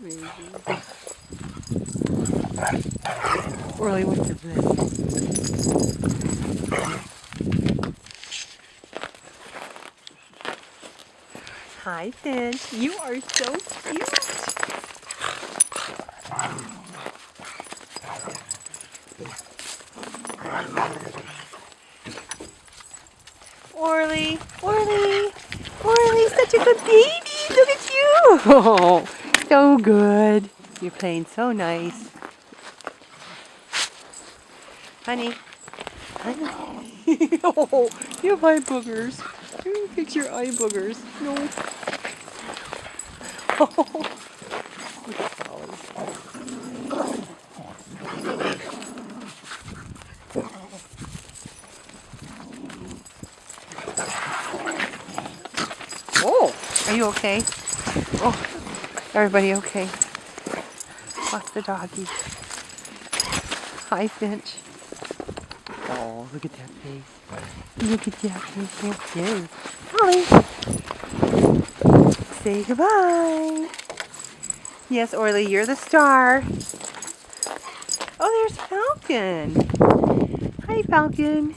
Maisy. Orly went to bed. Hi, Finch. You are so cute. Orly, Orly, Orly, such a good baby. Look at you. Oh, so good. You're playing so nice. Honey, honey. Oh, you have eye boogers. I'm going to fix your eye boogers. No. Oh. Look at Folly. Oh, are you okay? Oh, everybody okay? What's the doggy? Hi, Finch. Oh, look at that face. Look at that face. There it is. Folly. Say goodbye. Yes, Orly, you're the star. Oh, there's Falcon. Hi, Falcon.